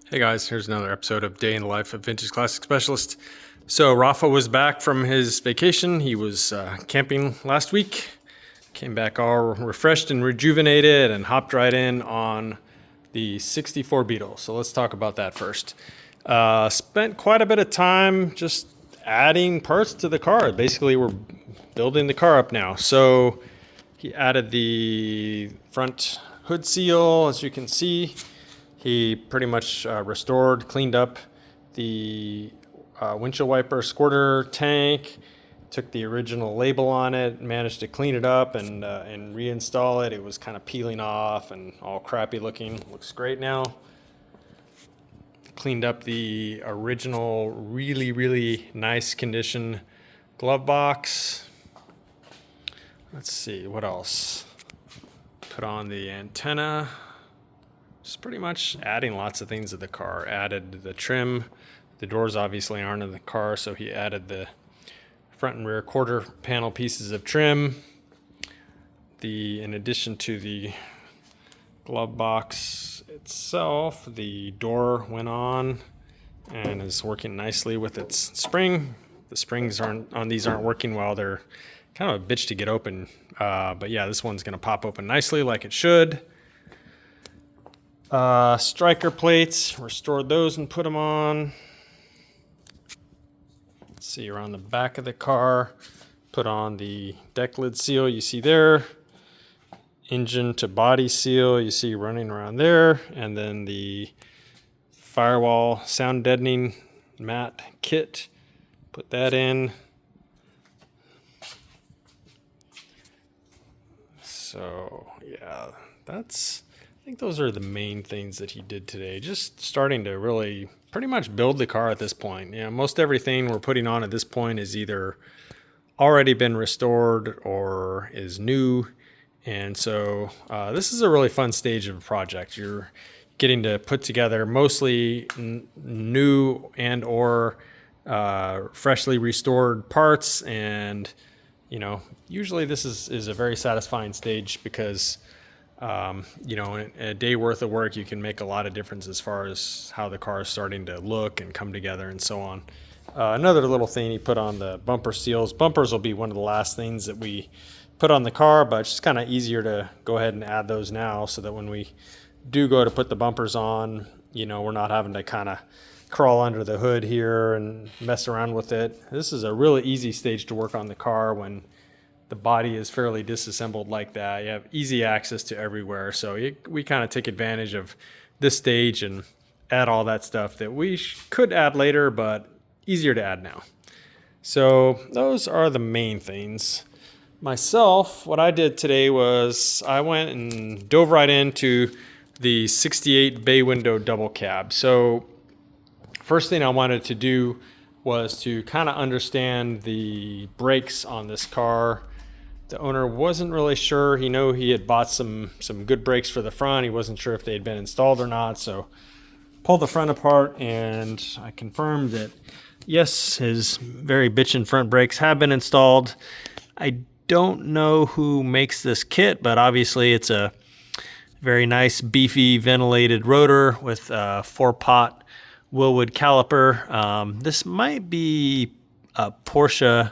Hey guys, here's another episode of Day in the Life of Vintage Classic Specialist. So Rafa was back from his vacation. He was camping last week. Came back all refreshed and rejuvenated and hopped right in on the 64 Beetle. So let's talk about that first. Spent quite a bit of time just adding parts to the car. Basically, we're building the car up now. So he added the front hood seal, as you can see. He pretty much restored, cleaned up the windshield wiper squirter tank, took the original label on it, managed to clean it up and reinstall it. It was kind of peeling off and all crappy looking. Looks great now. Cleaned up the original really nice condition glove box. Let's see, what else? Put on the antenna. Just pretty much adding lots of things to the car. Added the trim. The doors obviously aren't in the car, so he added the front and rear quarter panel pieces of trim. In addition to the glove box itself, the door went on and is working nicely with its spring. The springs on these aren't working well. They're kind of a bitch to get open. But yeah, this one's going to pop open nicely like it should. Striker plates, restored those and put them on. Let's see, around the back of the car, put on the deck lid seal you see there. Engine to body seal you see running around there. And then the firewall sound deadening mat kit, put that in. So yeah, I think those are the main things that he did today. Just starting to really pretty much build the car at this point. Yeah, most everything we're putting on at this point is either already been restored or is new. And so this is a really fun stage of a project. You're getting to put together mostly new and or freshly restored parts. And, usually this is a very satisfying stage because in a day worth of work, you can make a lot of difference as far as how the car is starting to look and come together and so on. Another little thing he put on the bumper seals. Bumpers will be one of the last things that we put on the car, but it's just kind of easier to go ahead and add those now so that when we do go to put the bumpers on, we're not having to kind of crawl under the hood here and mess around with it. This is a really easy stage to work on the car when the body is fairly disassembled like that. You have easy access to everywhere. So we kind of take advantage of this stage and add all that stuff that we could add later, but easier to add now. So those are the main things. Myself, what I did today was I went and dove right into the 68 bay window double cab. So first thing I wanted to do was to kind of understand the brakes on this car. The owner wasn't really sure. He knew he had bought some good brakes for the front. He wasn't sure if they had been installed or not. So pulled the front apart and I confirmed that yes, his very bitchin' front brakes have been installed. I don't know who makes this kit, but obviously it's a very nice beefy ventilated rotor with a 4-pot Willwood caliper. This might be a Porsche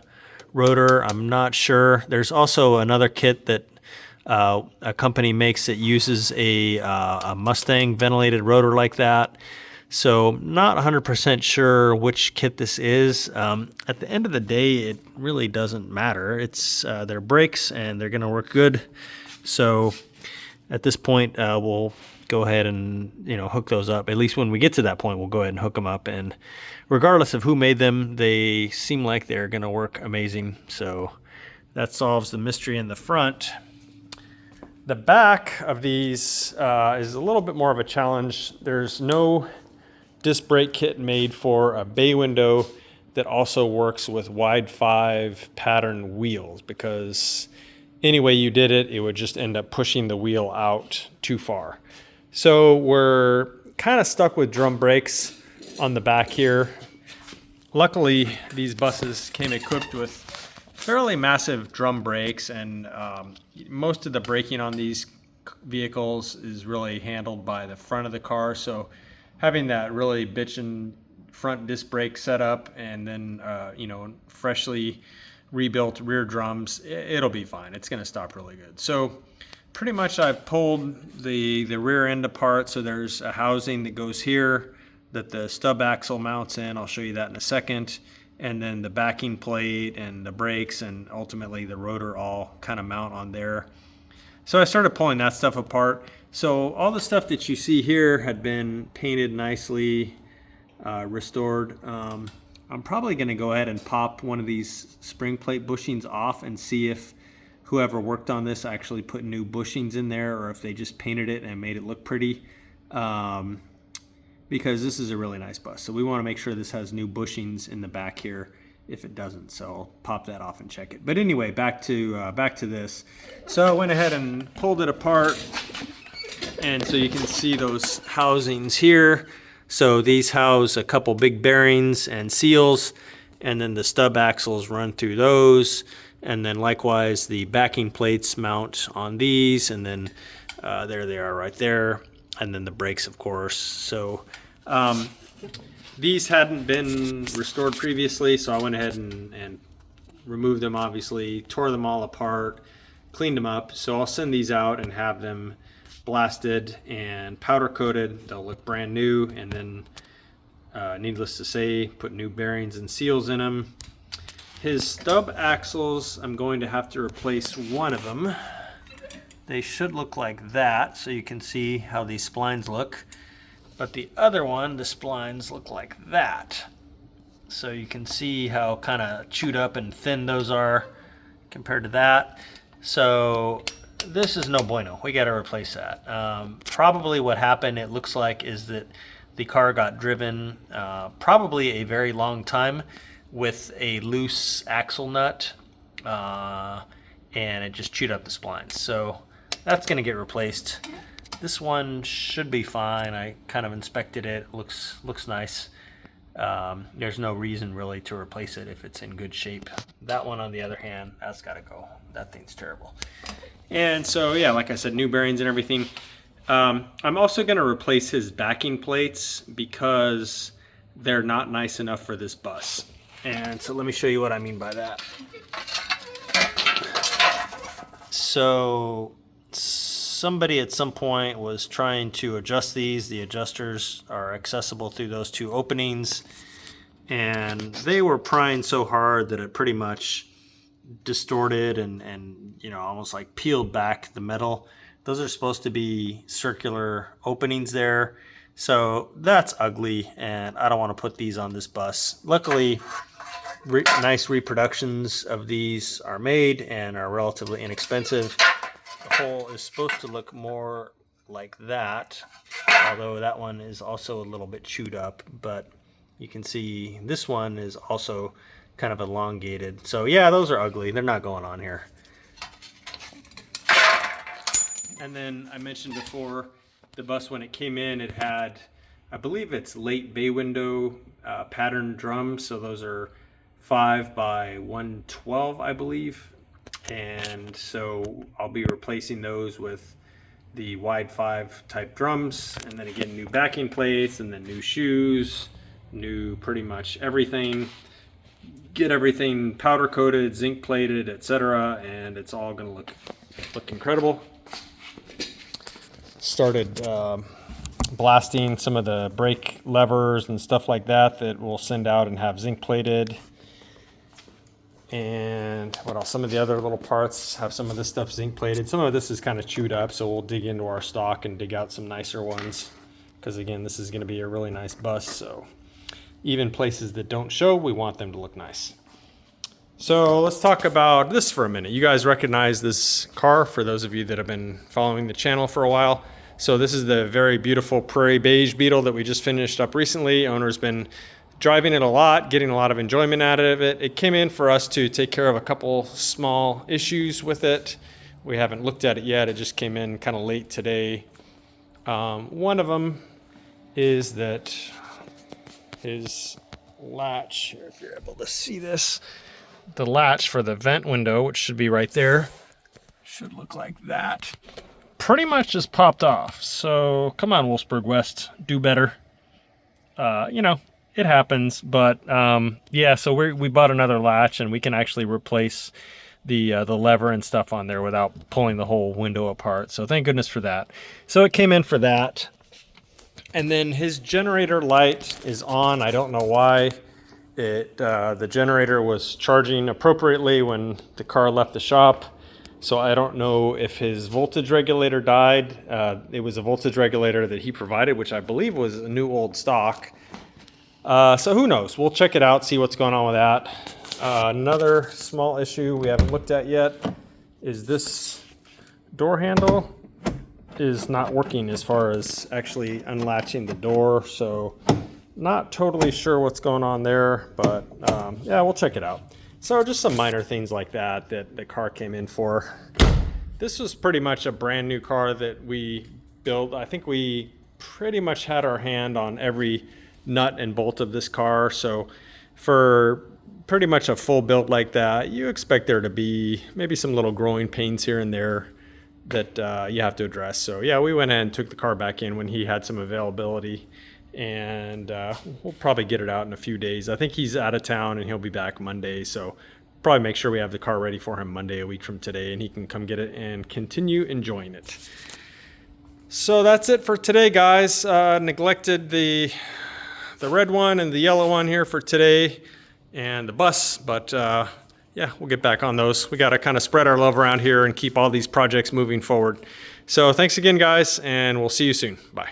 rotor. I'm not sure. There's also another kit that a company makes that uses a Mustang ventilated rotor like that. So not 100% sure which kit this is. At the end of the day, it really doesn't matter. It's their brakes and they're going to work good. So at this point, we'll go ahead and hook those up. At least when we get to that point, we'll go ahead and hook them up. And regardless of who made them, they seem like they're going to work amazing. So that solves the mystery in the front. The back of these is a little bit more of a challenge. There's no disc brake kit made for a bay window that also works with wide 5 pattern wheels, because any way you did it, it would just end up pushing the wheel out too far. So we're kind of stuck with drum brakes on the back here. Luckily, these buses came equipped with fairly massive drum brakes, and most of the braking on these vehicles is really handled by the front of the car. So having that really bitchin' front disc brake setup, and then you know, freshly rebuilt rear drums, it'll be fine. It's going to stop really good. So pretty much I've pulled the rear end apart. So there's a housing that goes here that the stub axle mounts in. I'll show you that in a second. And then the backing plate and the brakes and ultimately the rotor all kind of mount on there. So I started pulling that stuff apart. So all the stuff that you see here had been painted nicely, restored. I'm probably going to go ahead and pop one of these spring plate bushings off and see if whoever worked on this actually put new bushings in there, or if they just painted it and made it look pretty. Because this is a really nice bus. So we want to make sure this has new bushings in the back here if it doesn't. So I'll pop that off and check it. But anyway, back to this. So I went ahead and pulled it apart. And so you can see those housings here. So these house a couple big bearings and seals, and then the stub axles run through those. And then likewise, the backing plates mount on these, and then there they are right there. And then the brakes, of course. So these hadn't been restored previously, so I went ahead and removed them, obviously, tore them all apart, cleaned them up. So I'll send these out and have them blasted and powder coated. They'll look brand new, and then needless to say, put new bearings and seals in them. His stub axles, I'm going to have to replace one of them. They should look like that, so you can see how these splines look. But the other one, the splines look like that. So you can see how kind of chewed up and thin those are compared to that. So this is no bueno. We got to replace that. Probably what happened, it looks like, is that the car got driven probably a very long time with a loose axle nut, and it just chewed up the splines. So that's going to get replaced. This one should be fine. I kind of inspected it. Looks nice. There's no reason really to replace it if it's in good shape. That one, on the other hand, that's got to go. That thing's terrible. And so, yeah, like I said, new bearings and everything. I'm also going to replace his backing plates because they're not nice enough for this bus. And so let me show you what I mean by that. So somebody at some point was trying to adjust these. The adjusters are accessible through those two openings, and they were prying so hard that it pretty much distorted and you know, almost like peeled back the metal. Those are supposed to be circular openings there, so that's ugly, and I don't want to put these on this bus. Luckily, nice reproductions of these are made and are relatively inexpensive. The hole is supposed to look more like that, although that one is also a little bit chewed up, but you can see this one is also kind of elongated. So yeah, those are ugly. They're not going on here. And then I mentioned before, the bus, when it came in, it had, I believe it's late bay window pattern drums. So those are 5 by 112, I believe. And so I'll be replacing those with the wide 5 type drums, and then again new backing plates, and then new shoes, new pretty much everything. Get everything powder coated, zinc plated, etc., and it's all going to look incredible. Started blasting some of the brake levers and stuff like that we'll send out and have zinc plated. And what else? Some of the other little parts have some of this stuff zinc plated. Some of this is kind of chewed up, so we'll dig into our stock and dig out some nicer ones, because again, this is going to be a really nice bus, so even places that don't show, we want them to look nice. So let's talk about this for a minute. You guys recognize this car, for those of you that have been following the channel for a while. So this is the very beautiful Prairie Beige Beetle that we just finished up recently. Owner's been driving it a lot, getting a lot of enjoyment out of it. It came in for us to take care of a couple small issues with it. We haven't looked at it yet. It just came in kind of late today. One of them is that his latch, here, if you're able to see this, the latch for the vent window, which should be right there, should look like that, pretty much just popped off. So come on, Wolfsburg West, do better. you know, it happens. But yeah, so we bought another latch, and we can actually replace the lever and stuff on there without pulling the whole window apart. So thank goodness for that. So it came in for that. And then his generator light is on. I don't know why. The generator was charging appropriately when the car left the shop. So I don't know if his voltage regulator died. It was a voltage regulator that he provided, which I believe was a new old stock. So who knows? We'll check it out, see what's going on with that. Another small issue we haven't looked at yet is this door handle is not working as far as actually unlatching the door. So not totally sure what's going on there, but yeah, we'll check it out. So just some minor things like that the car came in for. This was pretty much a brand new car that we built. I think we pretty much had our hand on every nut and bolt of this car. So for pretty much a full build like that, you expect there to be maybe some little growing pains here and there that you have to address. So yeah, we went ahead and took the car back in when he had some availability, and we'll probably get it out in a few days. I think he's out of town and he'll be back Monday, so probably make sure we have the car ready for him Monday, a week from today, and he can come get it and continue enjoying it. So that's it for today, guys. Neglected the red one and the yellow one here for today, and the bus, but yeah, we'll get back on those. We got to kind of spread our love around here and keep all these projects moving forward. So thanks again, guys, and we'll see you soon. Bye.